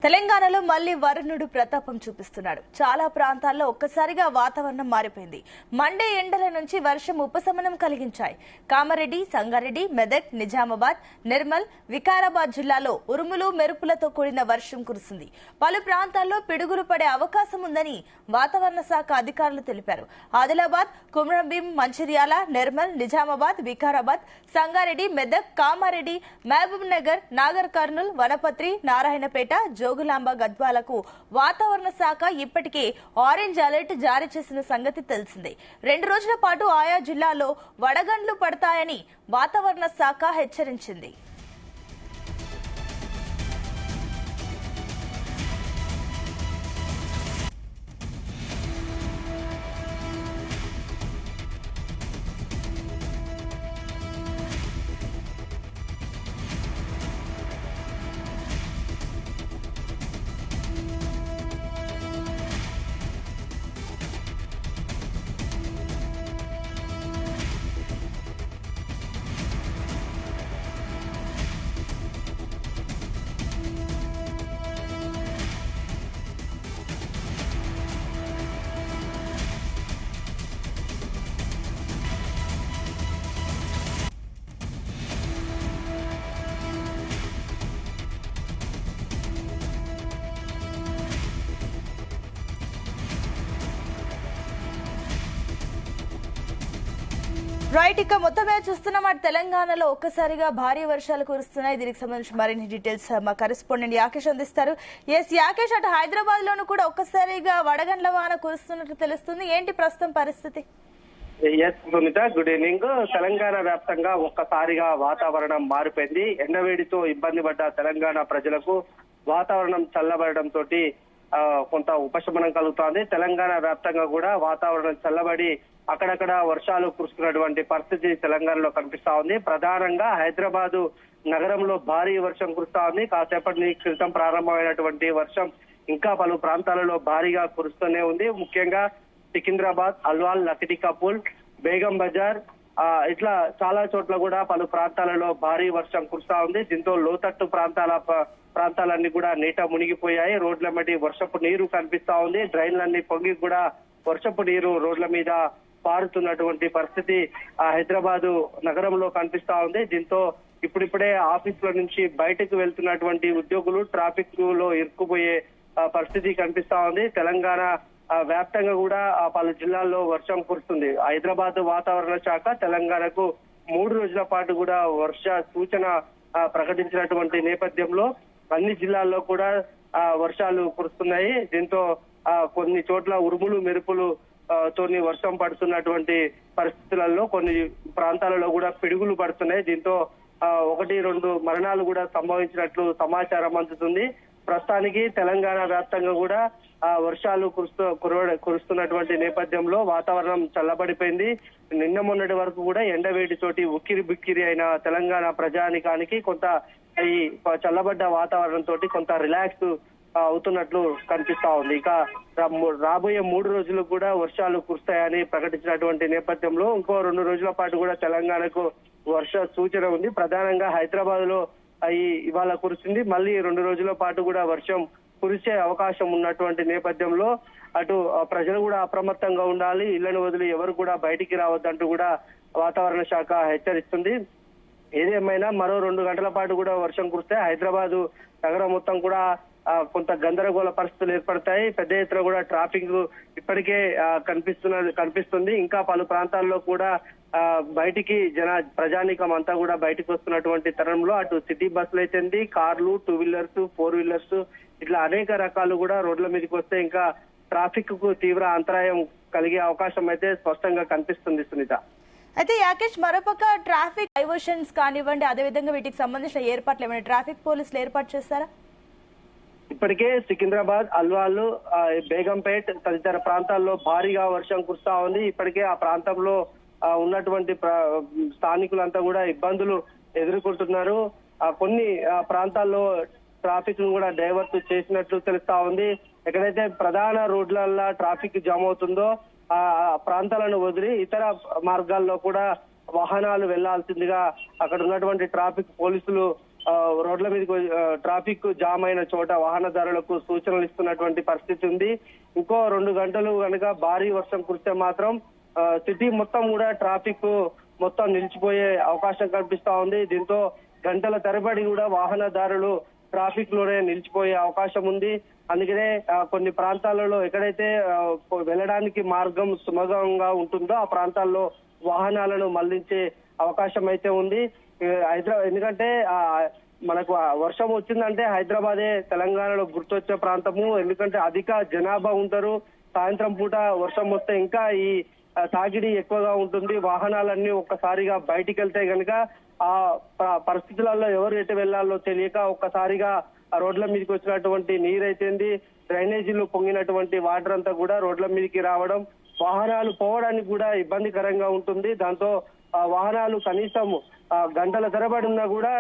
తెలంగాణలో మళ్లీ వరుణుడు ప్రతాపం చూపిస్తున్నాడు. చాలా ప్రాంతాల్లో ఒక్కసారిగా వాతావరణం మారిపోయింది. మండే ఎండల నుంచి వర్షం ఉపశమనం కలిగించాయి. కామారెడ్డి, సంగారెడ్డి, మెదక్, నిజామాబాద్, నిర్మల్, వికారాబాద్ జిల్లాలో ఉరుములు మెరుపులతో కూడిన వర్షం కురిసింది. పలు ప్రాంతాల్లో పిడుగులు పడే అవకాశం ఉందని వాతావరణ శాఖ అధికారులు తెలిపారు. ఆదిలాబాద్, కుమ్రంభీం, మంచిర్యాల, నిర్మల్, నిజామాబాద్, వికారాబాద్, సంగారెడ్డి, మెదక్, కామారెడ్డి, మహబూబ్ నగర్, నాగర్ కర్నూల్, వనపత్రి, నారాయణపేట, జోగులాంబ, గద్వాలకు వాతావరణ శాఖ ఇప్పటికే ఆరెంజ్ అలర్ట్ జారీ చేసిన సంగతి తెలిసిందే. 2 రోజుల పాటు ఆయా జిల్లాల్లో వడగండ్లు పడతాయని వాతావరణ శాఖ హెచ్చరించింది. రైట్, ఇక మొత్తమే చూస్తున్నాం తెలంగాణలో ఒక్కసారిగా భారీ వర్షాలు కురుస్తున్నాయి. దీనికి సంబంధించి మరిన్ని డీటెయిల్స్ మా కరెస్పాండెంట్ యాకేష్ అందిస్తారు. యాకేష్, అటు హైదరాబాద్ లోను కూడా ఒక్కసారిగా వడగండ్ల వాన కురుస్తున్నట్టు తెలుస్తుంది. ఏంటి ప్రస్తుతం పరిస్థితి? Sunitha, good evening. తెలంగాణ వ్యాప్తంగా ఒక్కసారిగా వాతావరణం మారిపోయింది. ఎండవేడితో ఇబ్బంది పడ్డ తెలంగాణ ప్రజలకు వాతావరణం చల్లబడడంతో కొంత ఉపశమనం కలుగుతోంది. తెలంగాణ వ్యాప్తంగా కూడా వాతావరణం చల్లబడి అక్కడక్కడ వర్షాలు కురుస్తున్నటువంటి పరిస్థితి తెలంగాణలో కనిపిస్తా ఉంది. ప్రధానంగా హైదరాబాదు నగరంలో భారీ వర్షం కురుస్తా ఉంది. కాసేపటి క్రితం ప్రారంభమైనటువంటి వర్షం ఇంకా పలు ప్రాంతాలలో భారీగా కురుస్తూనే ఉంది. ముఖ్యంగా సికింద్రాబాద్, అల్వాల్, లకిడికపూల్, బేగం బజార్ ఇట్లా చాలా చోట్ల కూడా పలు ప్రాంతాలలో భారీ వర్షం కురుస్తా ఉంది. దీంతో లోతట్టు ప్రాంతాలన్నీ కూడా నీట మునిగిపోయాయి. రోడ్ల మధ్య వర్షపు నీరు కనిపిస్తా ఉంది. డ్రైన్లన్నీ పొంగి కూడా వర్షపు నీరు రోడ్ల మీద పారుతున్నటువంటి పరిస్థితి హైదరాబాదు నగరంలో కనిపిస్తా ఉంది. దీంతో ఇప్పుడిప్పుడే ఆఫీసుల నుంచి బయటకు వెళ్తున్నటువంటి ఉద్యోగులు ట్రాఫిక్ లో ఇరుక్కుపోయే పరిస్థితి కనిపిస్తా ఉంది. తెలంగాణ వ్యాప్తంగా కూడా పలు జిల్లాల్లో వర్షం కురుస్తుంది. హైదరాబాద్ వాతావరణ శాఖ తెలంగాణకు 3 రోజుల పాటు కూడా వర్ష సూచన ప్రకటించినటువంటి నేపథ్యంలో అన్ని జిల్లాల్లో కూడా వర్షాలు కురుస్తున్నాయి. దీంతో కొన్ని చోట్ల ఉరుములు మెరుపులు తోని వర్షం పడుతున్నటువంటి పరిస్థితులలో కొన్ని ప్రాంతాలలో కూడా పిడుగులు పడుతున్నాయి. దీంతో 1-2 మరణాలు కూడా సంభవించినట్లు సమాచారం అందుతుంది. ప్రస్తుతానికి తెలంగాణ వ్యాప్తంగా కూడా వర్షాలు కురుస్తున్నటువంటి నేపథ్యంలో వాతావరణం చల్లబడిపోయింది. నిన్న మొన్నటి వరకు కూడా ఎండవేడి తోటి ఉక్కిరి బిక్కిరి అయిన తెలంగాణ ప్రజానికానికి కొంత ఈ చల్లబడ్డ వాతావరణం తోటి కొంత రిలాక్స్ అవుతున్నట్లు కనిపిస్తా ఉంది. ఇక రాబోయే 3 రోజులు కూడా వర్షాలు కురుస్తాయని ప్రకటించినటువంటి నేపథ్యంలో ఇంకో 2 రోజుల పాటు కూడా తెలంగాణకు వర్ష సూచన ఉంది. ప్రధానంగా హైదరాబాద్ లో ఇవాళ కురిసింది. మళ్ళీ 2 రోజుల పాటు కూడా వర్షం కురిసే అవకాశం ఉన్నటువంటి నేపథ్యంలో అటు ప్రజలు కూడా అప్రమత్తంగా ఉండాలి. ఇళ్లను వదిలి ఎవరు కూడా బయటికి రావద్దంటూ కూడా వాతావరణ శాఖ హెచ్చరిస్తుంది. ఏదేమైనా మరో 2 గంటల పాటు కూడా వర్షం కురిస్తే హైదరాబాదు నగరం మొత్తం కూడా కొంత గందరగోళ పరిస్థితులు ఏర్పడతాయి. పెద్ద ఎత్తున కూడా ట్రాఫిక్ ఇప్పటికే కనిపిస్తుంది. ఇంకా పలు ప్రాంతాల్లో కూడా బయటికి ప్రజానీకం అంతా కూడా బయటకు వస్తున్నటువంటి తరుణంలో అటు సిటీ బస్సులు అయితేంది, కార్లు, 2 వీలర్స్, 4 వీలర్స్ ఇట్లా అనేక రకాలు కూడా రోడ్ల మీదకి వస్తే ఇంకా ట్రాఫిక్ కు తీవ్ర అంతరాయం కలిగే అవకాశం అయితే స్పష్టంగా కనిపిస్తుంది. సునీత, అయితే యాకేష్, మరోపక్క ట్రాఫిక్ డైవర్షన్స్ కానివ్వండి, అదేవిధంగా వీటికి సంబంధించిన ఏర్పాట్లు ఏమైనా ట్రాఫిక్ పోలీసులు ఏర్పాటు చేస్తారా? ఇప్పటికే సికింద్రాబాద్, అల్వాల్, బేగంపేట్ తదితర ప్రాంతాల్లో భారీగా వర్షం కురుస్తా ఉంది. ఇప్పటికే ఆ ప్రాంతంలో ఉన్నటువంటి స్థానికులంతా కూడా ఇబ్బందులు ఎదుర్కొంటున్నారు. కొన్ని ప్రాంతాల్లో ట్రాఫిక్ ను కూడా డైవర్ట్ చేసినట్లు తెలుస్తా ఉంది. ఎక్కడైతే ప్రధాన రోడ్లల్లో ట్రాఫిక్ జామ్ అవుతుందో ఆ ప్రాంతాలను వదిలి ఇతర మార్గాల్లో కూడా వాహనాలు వెళ్లాల్సిందిగా అక్కడ ఉన్నటువంటి ట్రాఫిక్ పోలీసులు రోడ్ల మీదకి ట్రాఫిక్ జామ్ అయిన చోట వాహనదారులకు సూచనలు ఇస్తున్నటువంటి పరిస్థితి ఉంది. ఇంకో 2 గంటలు కనుక భారీ వర్షం కురిస్తే మాత్రం సిటీ మొత్తం కూడా ట్రాఫిక్ మొత్తం నిలిచిపోయే అవకాశం కనిపిస్తా ఉంది. దీంతో గంటల తరబడి కూడా వాహనదారులు ట్రాఫిక్ లోనే నిలిచిపోయే అవకాశం ఉంది. అందుకనే కొన్ని ప్రాంతాలలో ఎక్కడైతే వెళ్ళడానికి మార్గం సుమగంగా ఉంటుందో ఆ ప్రాంతాల్లో వాహనాలను మళ్లించే అవకాశం అయితే ఉంది. ఎందుకంటే మనకు వర్షం వచ్చిందంటే హైదరాబాదే తెలంగాణలో గుర్తొచ్చే ప్రాంతము. ఎందుకంటే అధిక జనాభా ఉంటారు. సాయంత్రం పూట వర్షం వస్తే ఇంకా ఈ తాకిడి ఎక్కువగా ఉంటుంది. వాహనాలన్నీ ఒక్కసారిగా బయటికి వెళ్తే గనుక ఆ పరిస్థితులలో ఎవరు ఎటు వెళ్లాలో తెలియక ఒక్కసారిగా రోడ్ల మీదకి వచ్చినటువంటి నీరైతేంది, డ్రైనేజీలు పొంగినటువంటి వాటర్ అంతా కూడా రోడ్ల మీదకి రావడం, వాహనాలు పోవడానికి కూడా ఇబ్బందికరంగా ఉంటుంది. దాంతో వాహనాలు కనీసం గంటల తరబడి ఉన్నా కూడా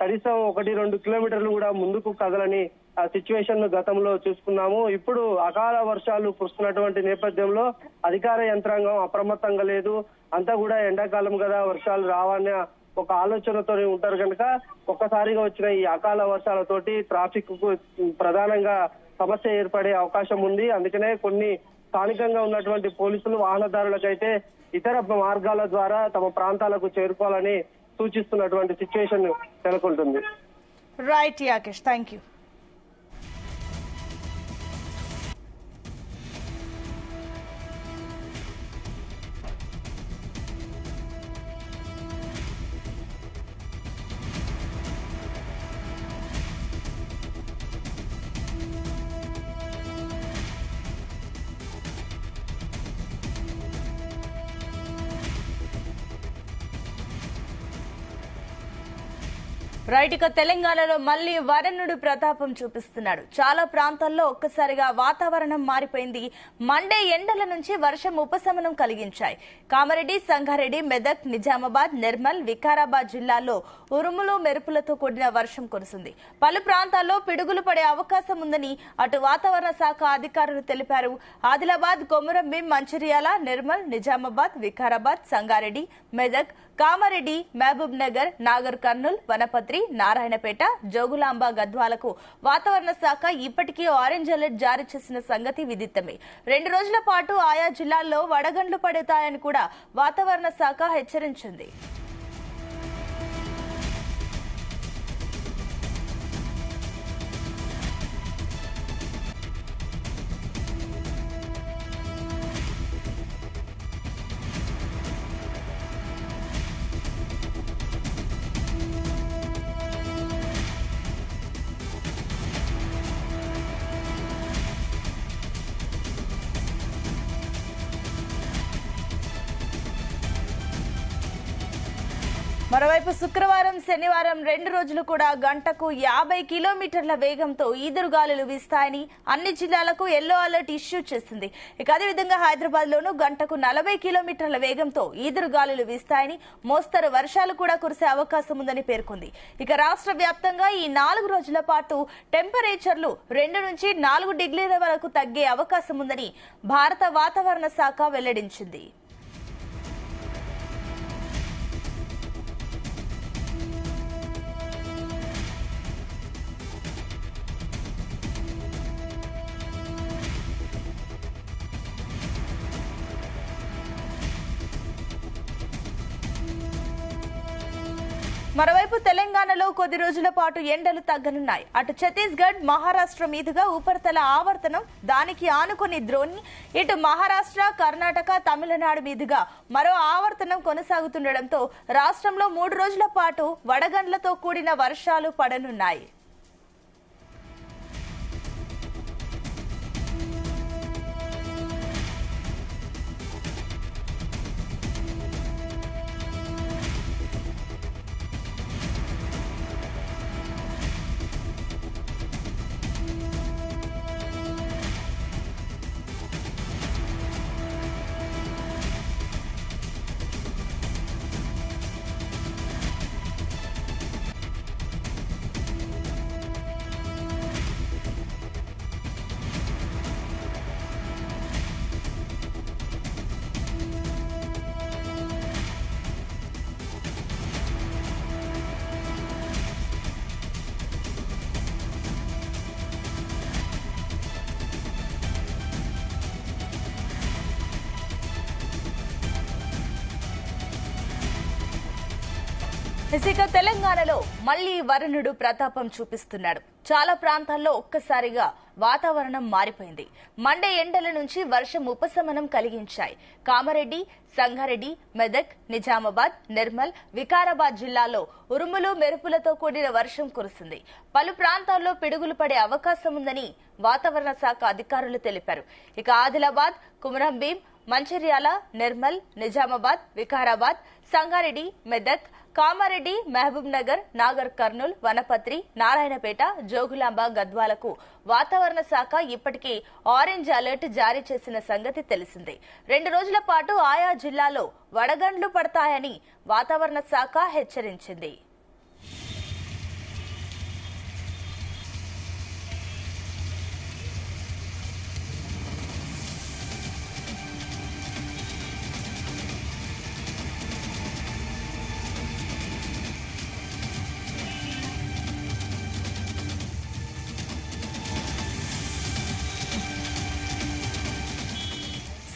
కనీసం 1-2 కిలోమీటర్లు కూడా ముందుకు కదలని సిచ్యువేషన్ గతంలో చూసుకున్నాము. ఇప్పుడు అకాల వర్షాలు కురుస్తున్నటువంటి నేపథ్యంలో అధికార యంత్రాంగం అప్రమత్తంగా లేదు. అంతా కూడా ఎండాకాలం కదా, వర్షాలు రావన్న ఒక ఆలోచనతో ఉంటారు కనుక ఒక్కసారిగా వచ్చిన ఈ అకాల వర్షాలతోటి ట్రాఫిక్ కు ప్రధానంగా సమస్య ఏర్పడే అవకాశం ఉంది. అందుకనే కొన్ని స్థానికంగా ఉన్నటువంటి పోలీసులు వాహనదారులకైతే ఇతర మార్గాల ద్వారా తమ ప్రాంతాలకు చేరుకోవాలని సూచిస్తున్నటువంటి సిచ్యువేషన్ నెలకొంటుంది. Right Yakesh, thank you. Right, ఇక తెలంగాణలో మళ్లీ వరుణుడు ప్రతాపం చూపిస్తున్నాడు. చాలా ప్రాంతాల్లో ఒక్కసారిగా వాతావరణం మారిపోయింది. మండే ఎండల నుంచి వర్షం ఉపశమనం కలిగించాయి. కామారెడ్డి, సంగారెడ్డి, మెదక్, నిజామాబాద్, నిర్మల్, వికారాబాద్ జిల్లాల్లో ఉరుములు మెరుపులతో కూడిన వర్షం కురిసింది. పలు ప్రాంతాల్లో పిడుగులు పడే అవకాశం ఉందని అటు వాతావరణ శాఖ అధికారులు తెలిపారు. ఆదిలాబాద్, కొమురంభీం, మంచిర్యాల, నిర్మల్, నిజామాబాద్, వికారాబాద్, సంగారెడ్డి, మెదక్, కామారెడ్డి, మహబూబ్ నగర్, నాగర్ కర్నూల్, వనపత్రి, నారాయణపేట, జోగులాంబ, గద్వాలకు వాతావరణ శాఖ ఇప్పటికీ ఆరెంజ్ అలర్ట్ జారీ చేసిన సంగతి విదితమే. 2 రోజుల పాటు ఆయా జిల్లాల్లో వడగండ్లు పడతాయని కూడా వాతావరణ శాఖ హెచ్చరించింది. మరోవైపు శుక్రవారం, శనివారం 2 రోజులు కూడా గంటకు 50 కిలోమీటర్ల వేగంతో ఈదురుగాలులు వీస్తాయని అన్ని జిల్లాలకు ఎల్లో అలర్ట్ ఇష్యూ చేసింది. ఇక అదేవిధంగా హైదరాబాద్ లోనూ గంటకు 40 కిలోమీటర్ల వేగంతో ఈదురుగాలులు వీస్తాయని, మోస్తరు వర్షాలు కూడా కురిసే అవకాశం ఉందని పేర్కొంది. ఇక రాష్ట్ర వ్యాప్తంగా ఈ 4 రోజుల పాటు టెంపరేచర్లు 2 నుంచి 4 డిగ్రీల వరకు తగ్గే అవకాశం ఉందని భారత వాతావరణ శాఖ వెల్లడించింది. మరోవైపు తెలంగాణలో కొద్ది రోజుల పాటు ఎండలు తగ్గనున్నాయి. అటు ఛత్తీస్గఢ్, మహారాష్ట్ర మీదుగా ఉపరితల ఆవర్తనం, దానికి ఆనుకుని ద్రోణి, ఇటు మహారాష్ట్ర, కర్ణాటక, తమిళనాడు మీదుగా మరో ఆవర్తనం కొనసాగుతుండటంతో రాష్ట్రంలో 3 రోజుల పాటు వడగండ్లతో కూడిన వర్షాలు పడనున్నాయి. ఇక తెలంగాణలో మళ్లీ వరుణుడు ప్రతాపం చూపిస్తున్నాడు. చాలా ప్రాంతాల్లో ఒక్కసారిగా వాతావరణం మారిపోయింది. మండే ఎండల నుంచి వర్షం ఉపశమనం కలిగించాయి. కామారెడ్డి, సంగారెడ్డి, మెదక్, నిజామాబాద్, నిర్మల్, వికారాబాద్ జిల్లాల్లో ఉరుములు మెరుపులతో కూడిన వర్షం కురిసింది. పలు ప్రాంతాల్లో పిడుగులు పడే అవకాశం ఉందని వాతావరణ శాఖ అధికారులు తెలిపారు. ఇక ఆదిలాబాద్, కుమ్రంభీం, మంచిర్యాల, నిర్మల్, నిజామాబాద్, వికారాబాద్, సంగారెడ్డి, మెదక్, కామారెడ్డి, మహబూబ్ నగర్, నాగర్ కర్నూల్, వనపత్రి, నారాయణపేట, జోగులాంబ, గద్వాలకు వాతావరణ శాఖ ఇప్పటికే ఆరెంజ్ అలర్ట్ జారీ చేసిన సంగతి తెలిసిందే. 2 రోజుల పాటు ఆయా జిల్లాల్లో వడగండ్లు పడతాయని వాతావరణ శాఖ హెచ్చరించింది.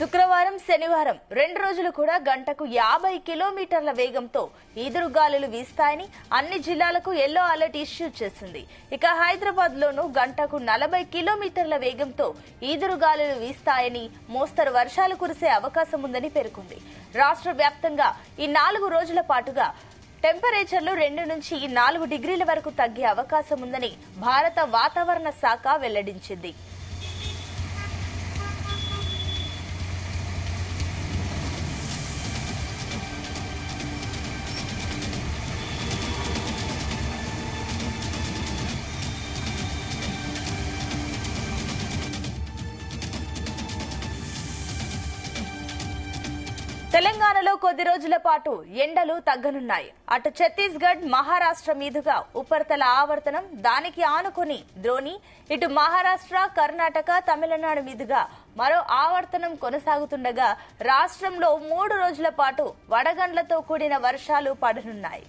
శుక్రవారం, శనివారం 2 రోజులు కూడా గంటకు 50 కిలోమీటర్ల వేగంతో ఈదురుగాలులు వీస్తాయని అన్ని జిల్లాలకు ఎల్లో అలర్ట్ ఇష్యూ చేసింది. ఇక హైదరాబాద్ లోనూ గంటకు 40 కిలోమీటర్ల వేగంతో ఈదురుగాలులు వీస్తాయని, మోస్తరు వర్షాలు కురిసే అవకాశం ఉందని పేర్కొంది. రాష్ట్ర వ్యాప్తంగా ఈ 4 రోజుల పాటుగా టెంపరేచర్లు 2 నుంచి 4 డిగ్రీల వరకు తగ్గే అవకాశం ఉందని భారత వాతావరణ శాఖ వెల్లడించింది. తెలంగాణలో కొద్ది రోజుల పాటు ఎండలు తగ్గనున్నాయి. అటు ఛత్తీస్గఢ్, మహారాష్ట్ర మీదుగా ఉపరితల ఆవర్తనం, దానికి ఆనుకుని ద్రోణి, ఇటు మహారాష్ట్ర, కర్ణాటక, తమిళనాడు మీదుగా మరో ఆవర్తనం కొనసాగుతుండగా రాష్ట్రంలో 3 రోజుల పాటు వడగండ్లతో కూడిన వర్షాలు పడనున్నాయి.